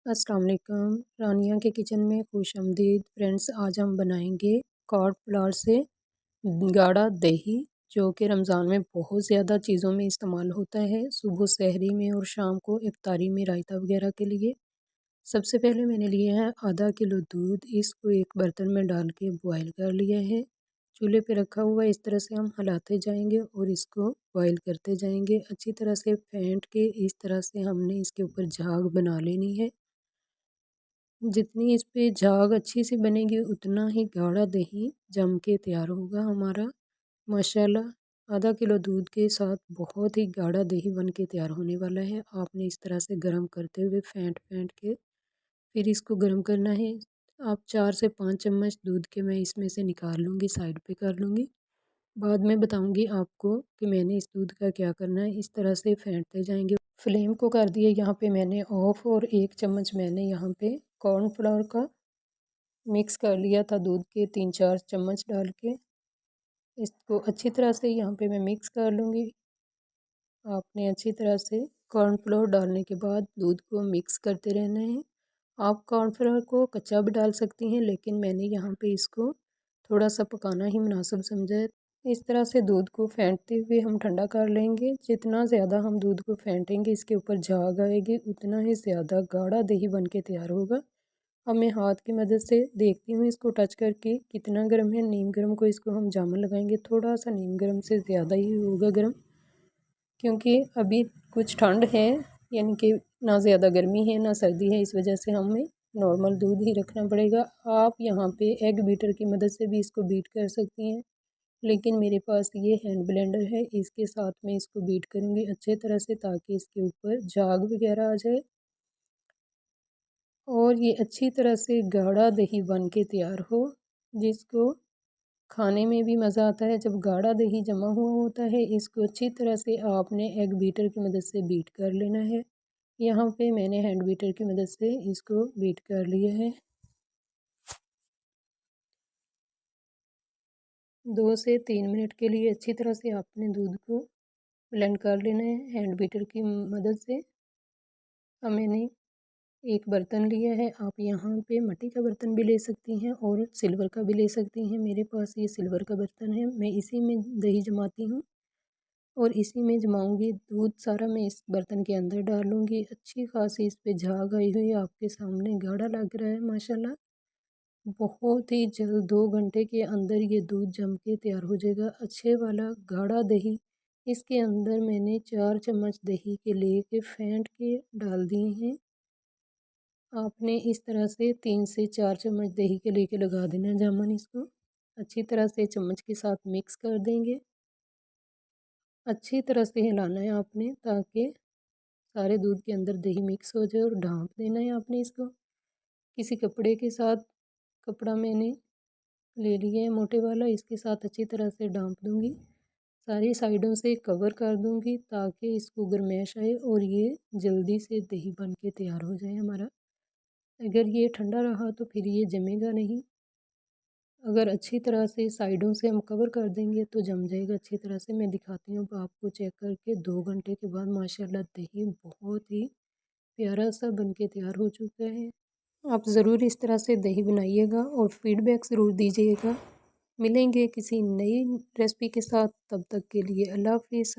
अस्सलाम वालेकुम। रानिया के किचन में खुशामदीद फ्रेंड्स। आज हम बनाएंगे कॉर्ड फ्लावर से गाढ़ा दही, जो कि रमज़ान में बहुत ज़्यादा चीज़ों में इस्तेमाल होता है, सुबह सहरी में और शाम को इफ्तारी में रायता वगैरह के लिए। सबसे पहले मैंने लिया है आधा किलो दूध। इसको एक बर्तन में डाल के बॉयल कर लिया है। चूल्हे पे रखा हुआ है। इस तरह से हम हिलाते जाएंगे और इसको बॉयल करते जाएंगे। अच्छी तरह से फेंट के इस तरह से हमने इसके ऊपर झाग बना लेनी है। जितनी इस पे झाग अच्छी सी बनेगी उतना ही गाढ़ा दही जम के तैयार होगा हमारा। माशाल्लाह आधा किलो दूध के साथ बहुत ही गाढ़ा दही बन के तैयार होने वाला है। आपने इस तरह से गर्म करते हुए फेंट फेंट के फिर इसको गर्म करना है। आप 4 से 5 चम्मच दूध के मैं इसमें से निकाल लूँगी, साइड पे कर लूँगी। बाद में बताऊँगी आपको कि मैंने इस दूध का क्या करना है। इस तरह से फेंटते जाएंगे। फ्लेम को कर दिए यहाँ पे मैंने ऑफ और 1 चम्मच मैंने यहाँ पे कॉर्नफ्लावर का मिक्स कर लिया था दूध के 3-4 चम्मच डाल के। इसको अच्छी तरह से यहाँ पे मैं मिक्स कर लूँगी। आपने अच्छी तरह से कॉर्नफ्लोर डालने के बाद दूध को मिक्स करते रहना है। आप कॉर्नफ्लोर को कच्चा भी डाल सकती हैं, लेकिन मैंने यहाँ पे इसको थोड़ा सा पकाना ही मुनासिब समझा है। इस तरह से दूध को फेंटते हुए हम ठंडा कर लेंगे। जितना ज़्यादा हम दूध को फेंटेंगे इसके ऊपर झाग आएगी, उतना ही ज़्यादा गाढ़ा दही बन के तैयार होगा। अब मैं हाथ की मदद से देखती हूँ इसको टच करके कितना गर्म है। नीम गर्म को इसको हम जामुन लगाएंगे। थोड़ा सा नीम गर्म से ज़्यादा ही होगा गर्म, क्योंकि अभी कुछ ठंड है, यानी कि ना ज़्यादा गर्मी है ना सर्दी है। इस वजह से हमें नॉर्मल दूध ही रखना पड़ेगा। आप यहाँ पे एग बीटर की मदद से भी इसको बीट कर सकती हैं, लेकिन मेरे पास ये हैंड ब्लेंडर है। इसके साथ मैं इसको बीट करूँगी अच्छे तरह से, ताकि इसके ऊपर झाग वगैरह आ जाए और ये अच्छी तरह से गाढ़ा दही बन के तैयार हो, जिसको खाने में भी मज़ा आता है जब गाढ़ा दही जमा हुआ होता है। इसको अच्छी तरह से आपने एग बीटर की मदद से बीट कर लेना है। यहाँ पे मैंने हैंड बीटर की मदद से इसको बीट कर लिया है। 2 से 3 मिनट के लिए अच्छी तरह से आपने दूध को ब्लेंड कर लेना है हैंड बीटर की मदद से। अब मैंने एक बर्तन लिया है। आप यहाँ पे मिट्टी का बर्तन भी ले सकती हैं और सिल्वर का भी ले सकती हैं। मेरे पास ये सिल्वर का बर्तन है। मैं इसी में दही जमाती हूँ और इसी में जमाऊँगी। दूध सारा मैं इस बर्तन के अंदर डालूँगी। अच्छी खासी इस पे झाग आई हुई है, आपके सामने गाढ़ा लग रहा है माशाल्लाह। बहुत ही जल्द 2 घंटे के अंदर ये दूध जम के तैयार हो जाएगा, अच्छे वाला गाढ़ा दही। इसके अंदर मैंने 4 चम्मच दही के लेके फेंट के डाल दिए हैं। आपने इस तरह से 3 से 4 चम्मच दही के लेके लगा देना है जामुन। इसको अच्छी तरह से चम्मच के साथ मिक्स कर देंगे। अच्छी तरह से हिलाना है आपने, ताकि सारे दूध के अंदर दही मिक्स हो जाए, और ढाँप देना है आपने इसको किसी कपड़े के साथ। कपड़ा मैंने ले लिया है मोटे वाला, इसके साथ अच्छी तरह से ढाँप दूँगी। सारी साइडों से कवर कर दूँगी ताकि इसको गर्माइश आए और ये जल्दी से दही बन के तैयार हो जाए हमारा। अगर ये ठंडा रहा तो फिर ये जमेगा नहीं। अगर अच्छी तरह से साइडों से हम कवर कर देंगे तो जम जाएगा अच्छी तरह से। मैं दिखाती हूँ आपको चेक करके। 2 घंटे के बाद माशाल्लाह दही बहुत ही प्यारा सा बन के तैयार हो चुका है। आप ज़रूर इस तरह से दही बनाइएगा और फीडबैक ज़रूर दीजिएगा। मिलेंगे किसी नई रेसिपी के साथ, तब तक के लिए अल्लाह हाफ़िज़।